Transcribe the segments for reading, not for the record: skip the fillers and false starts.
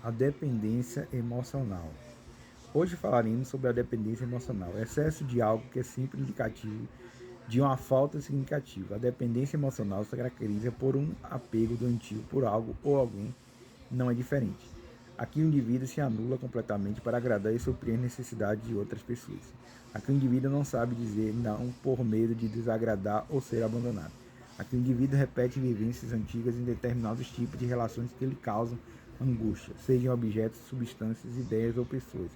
A dependência emocional. Hoje falaremos sobre a dependência emocional, excesso de algo que é sempre indicativo de uma falta significativa. A dependência emocional se caracteriza por um apego doentio por algo ou alguém, não é diferente. Aqui o indivíduo se anula completamente para agradar e suprir as necessidades de outras pessoas. Aqui o indivíduo não sabe dizer não por medo de desagradar ou ser abandonado. Aqui o indivíduo repete vivências antigas em determinados tipos de relações que lhe causam angústia, sejam objetos, substâncias, ideias ou pessoas.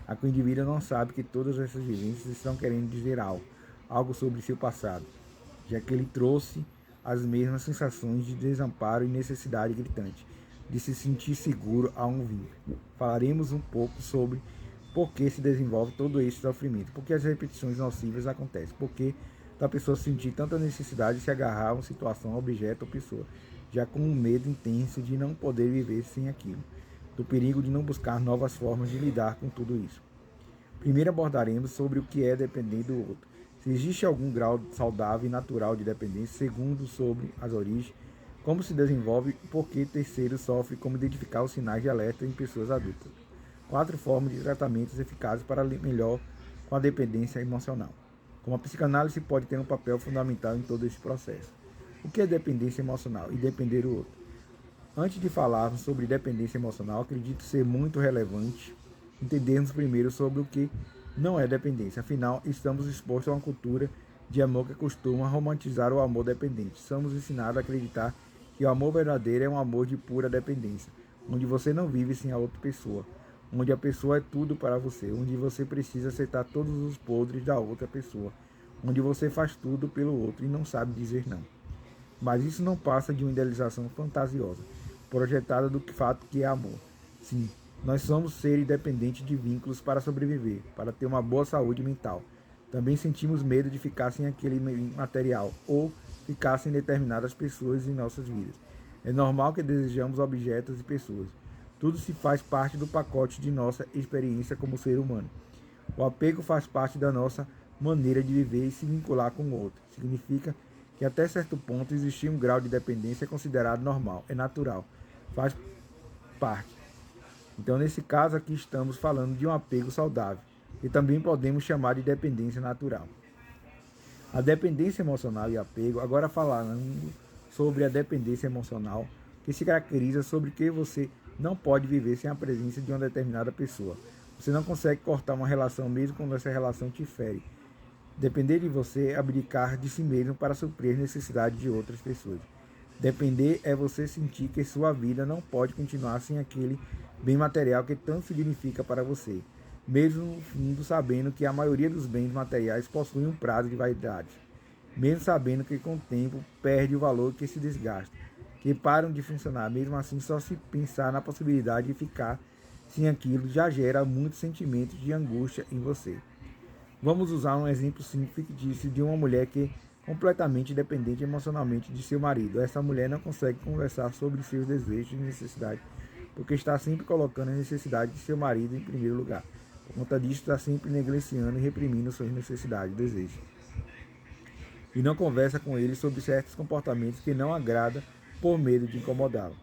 Aqui o indivíduo não sabe que todas essas vivências estão querendo dizer algo sobre seu passado, já que ele trouxe as mesmas sensações de desamparo e necessidade gritante de se sentir seguro a um vínculo. Falaremos um pouco sobre por que se desenvolve todo esse sofrimento, por que as repetições nocivas acontecem, por que da pessoa sentir tanta necessidade de se agarrar a uma situação, objeto ou pessoa, já com um medo intenso de não poder viver sem aquilo, do perigo de não buscar novas formas de lidar com tudo isso. Primeiro abordaremos sobre o que é depender do outro, se existe algum grau saudável e natural de dependência. Segundo, sobre as origens, como se desenvolve e por que terceiro sofre, como identificar os sinais de alerta em pessoas adultas. 4 formas de tratamentos eficazes para melhor com a dependência emocional. Como a psicanálise pode ter um papel fundamental em todo esse processo. O que é dependência emocional e depender do outro? Antes de falarmos sobre dependência emocional, acredito ser muito relevante entendermos primeiro sobre o que não é dependência. Afinal, estamos expostos a uma cultura de amor que costuma romantizar o amor dependente. Somos ensinados a acreditar que o amor verdadeiro é um amor de pura dependência, onde você não vive sem a outra pessoa, onde a pessoa é tudo para você, onde você precisa aceitar todos os podres da outra pessoa, onde você faz tudo pelo outro e não sabe dizer não. Mas isso não passa de uma idealização fantasiosa, projetada do fato que é amor. Sim, nós somos seres dependentes de vínculos para sobreviver, para ter uma boa saúde mental. Também sentimos medo de ficar sem aquele material ou ficar sem determinadas pessoas em nossas vidas. É normal que desejamos objetos e pessoas. Tudo se faz parte do pacote de nossa experiência como ser humano. O apego faz parte da nossa maneira de viver e se vincular com o outro. Significa que até certo ponto existir um grau de dependência considerado normal, é natural, faz parte. Então, nesse caso aqui, estamos falando de um apego saudável, e também podemos chamar de dependência natural. A dependência emocional e apego, agora falando sobre a dependência emocional, que se caracteriza sobre que você não pode viver sem a presença de uma determinada pessoa. Você não consegue cortar uma relação mesmo quando essa relação te fere. Depender de você é abdicar de si mesmo para suprir as necessidades de outras pessoas. Depender é você sentir que sua vida não pode continuar sem aquele bem material que tanto significa para você, mesmo no fundo sabendo que a maioria dos bens materiais possui um prazo de validade, mesmo sabendo que com o tempo perde o valor que se desgasta, que param de funcionar. Mesmo assim, só se pensar na possibilidade de ficar sem aquilo já gera muitos sentimentos de angústia em você. Vamos usar um exemplo simples fictício de uma mulher que é completamente dependente emocionalmente de seu marido. Essa mulher não consegue conversar sobre seus desejos e necessidades, porque está sempre colocando as necessidades de seu marido em primeiro lugar. Por conta disso, está sempre negligenciando e reprimindo suas necessidades e desejos. E não conversa com ele sobre certos comportamentos que não agrada por medo de incomodá-lo.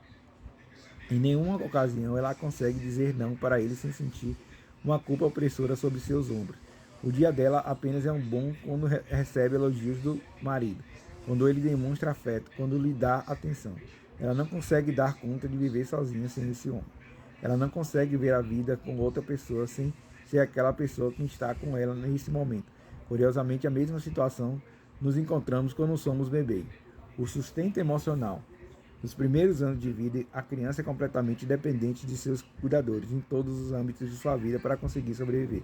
Em nenhuma ocasião ela consegue dizer não para ele sem sentir uma culpa opressora sobre seus ombros. O dia dela apenas é um bom quando recebe elogios do marido, quando ele demonstra afeto, quando lhe dá atenção. Ela não consegue dar conta de viver sozinha sem esse homem. Ela não consegue ver a vida com outra pessoa sem ser aquela pessoa que está com ela nesse momento. Curiosamente, a mesma situação nos encontramos quando somos bebês. O sustento emocional. Nos primeiros anos de vida, a criança é completamente dependente de seus cuidadores em todos os âmbitos de sua vida para conseguir sobreviver.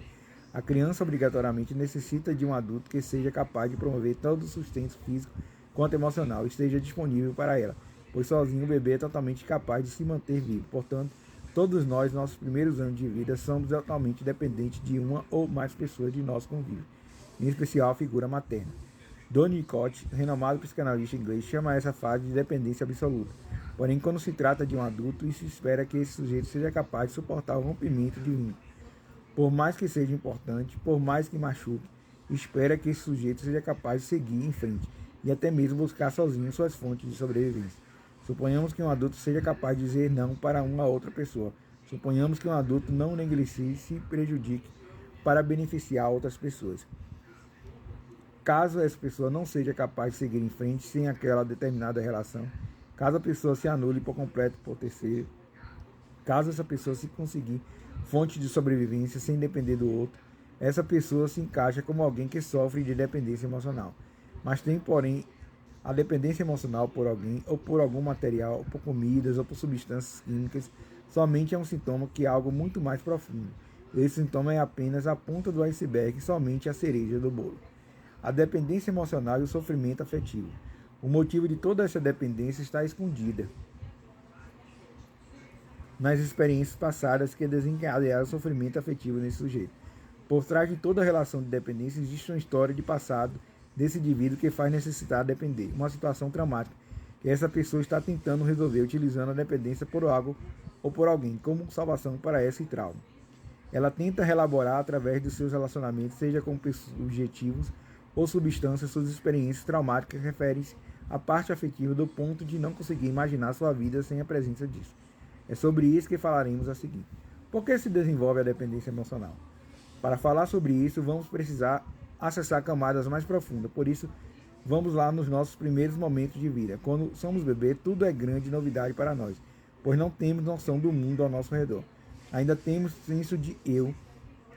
A criança obrigatoriamente necessita de um adulto que seja capaz de promover todo o sustento físico quanto emocional e esteja disponível para ela, pois sozinho o bebê é totalmente capaz de se manter vivo. Portanto, todos nós, nossos primeiros anos de vida, somos totalmente dependentes de uma ou mais pessoas de nosso convívio, em especial a figura materna. Donnicott, renomado psicanalista inglês, chama essa fase de dependência absoluta. Porém, quando se trata de um adulto, se espera que esse sujeito seja capaz de suportar o rompimento de vínculo. Por mais que seja importante, por mais que machuque, espera que esse sujeito seja capaz de seguir em frente e até mesmo buscar sozinho suas fontes de sobrevivência. Suponhamos que um adulto seja capaz de dizer não para uma outra pessoa, Suponhamos que um adulto não negligencie e se prejudique para beneficiar outras pessoas. Caso essa pessoa não seja capaz de seguir em frente sem aquela determinada relação, caso a pessoa se anule por completo por terceiro, caso essa pessoa se conseguir fonte de sobrevivência sem depender do outro, essa pessoa se encaixa como alguém que sofre de dependência emocional. Mas tem, porém, a dependência emocional por alguém, ou por algum material, ou por comidas, ou por substâncias químicas, somente é um sintoma que é algo muito mais profundo. Esse sintoma é apenas a ponta do iceberg, somente a cereja do bolo. A dependência emocional e o sofrimento afetivo. O motivo de toda essa dependência está escondida nas experiências passadas que desencadearam o sofrimento afetivo nesse sujeito. Por trás de toda relação de dependência existe uma história de passado desse indivíduo que faz necessitar depender. Uma situação traumática que essa pessoa está tentando resolver utilizando a dependência por algo ou por alguém como salvação para esse trauma. Ela tenta relaborar através dos seus relacionamentos, seja com objetivos ou substâncias, suas experiências traumáticas que referem-se à parte afetiva do ponto de não conseguir imaginar sua vida sem a presença disso. É sobre isso que falaremos a seguir. Por que se desenvolve a dependência emocional? Para falar sobre isso, vamos precisar acessar camadas mais profundas. Por isso, vamos lá nos nossos primeiros momentos de vida. Quando somos bebê, tudo é grande novidade para nós, pois não temos noção do mundo ao nosso redor. Ainda temos senso de eu,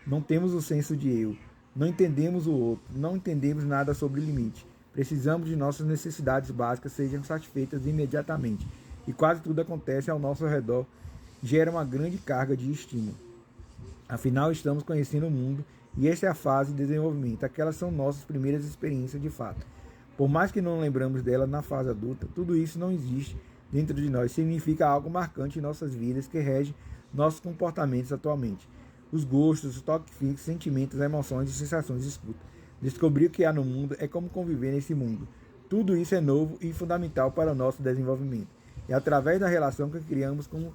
não temos o senso de eu, não entendemos o outro, não entendemos nada sobre o limite. Precisamos de nossas necessidades básicas sejam satisfeitas imediatamente, e quase tudo acontece ao nosso redor, gera uma grande carga de estímulo. Afinal, estamos conhecendo o mundo, e essa é a fase de desenvolvimento. Aquelas são nossas primeiras experiências de fato. Por mais que não lembramos dela na fase adulta, tudo isso não existe dentro de nós. Significa algo marcante em nossas vidas que rege nossos comportamentos atualmente. Os gostos, os toques fixos, sentimentos, emoções e sensações. Escuta. Descobrir o que há no mundo é como conviver nesse mundo. Tudo isso é novo e fundamental para o nosso desenvolvimento. É através da relação que criamos com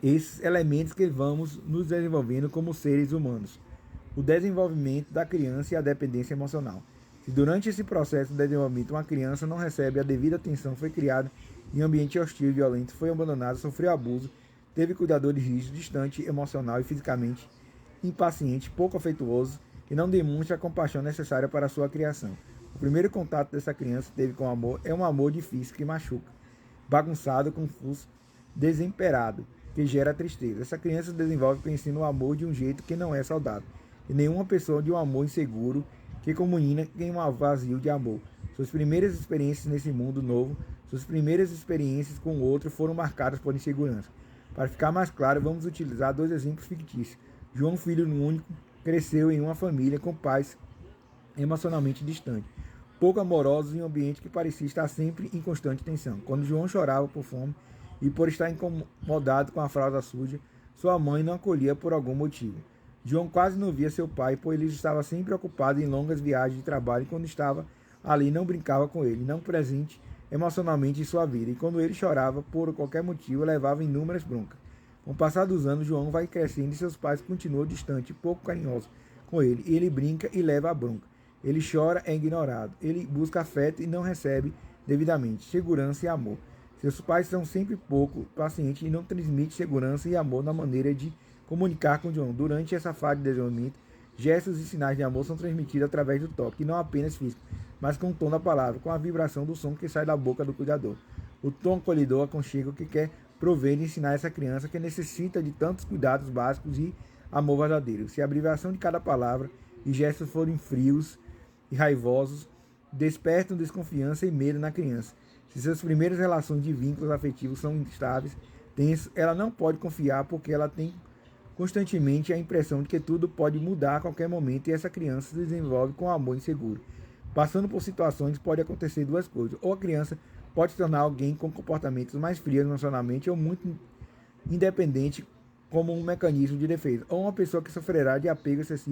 esses elementos que vamos nos desenvolvendo como seres humanos. O desenvolvimento da criança e a dependência emocional. Se durante esse processo de desenvolvimento uma criança não recebe a devida atenção, foi criada em um ambiente hostil e violento, foi abandonada, sofreu abuso, teve cuidadores rígidos, distante emocional e fisicamente, impaciente, pouco afetuoso e não demonstra a compaixão necessária para a sua criação. O primeiro contato dessa criança teve com o amor é um amor difícil que machuca, bagunçado, confuso, desemperado, que gera tristeza. Essa criança desenvolve conhecendo o amor de um jeito que não é saudável. E nenhuma pessoa de um amor inseguro que comunica em um vazio de amor. Suas primeiras experiências nesse mundo novo, suas primeiras experiências com o outro foram marcadas por insegurança. Para ficar mais claro, vamos utilizar dois exemplos fictícios. João, filho único, cresceu em uma família com pais emocionalmente distantes, pouco amorosos em um ambiente que parecia estar sempre em constante tensão. Quando João chorava por fome e por estar incomodado com a fralda suja, sua mãe não acolhia por algum motivo. João quase não via seu pai, pois ele estava sempre ocupado em longas viagens de trabalho e quando estava ali não brincava com ele, não presente emocionalmente em sua vida. E quando ele chorava, por qualquer motivo, levava inúmeras broncas. Com o passar dos anos, João vai crescendo e seus pais continuam distantes, pouco carinhosos com ele. Ele brinca e leva a bronca. Ele chora, é ignorado. Ele busca afeto e não recebe devidamente segurança e amor. Seus pais são sempre pouco pacientes e não transmitem segurança e amor na maneira de comunicar com João. Durante essa fase de desenvolvimento, gestos e sinais de amor são transmitidos através do toque, e não apenas físico, mas com o tom da palavra, com a vibração do som que sai da boca do cuidador. O tom acolhedor, aconchego que quer prover e ensinar essa criança que necessita de tantos cuidados básicos e amor verdadeiro. Se a abreviação de cada palavra e gestos forem frios e raivosos, despertam desconfiança e medo na criança. Se suas primeiras relações de vínculos afetivos são instáveis, tensos, ela não pode confiar porque ela tem constantemente a impressão de que tudo pode mudar a qualquer momento e essa criança se desenvolve com amor inseguro. Passando por situações pode acontecer duas coisas. Ou a criança pode se tornar alguém com comportamentos mais frios emocionalmente ou muito independente como um mecanismo de defesa. Ou uma pessoa que sofrerá de apego excessivo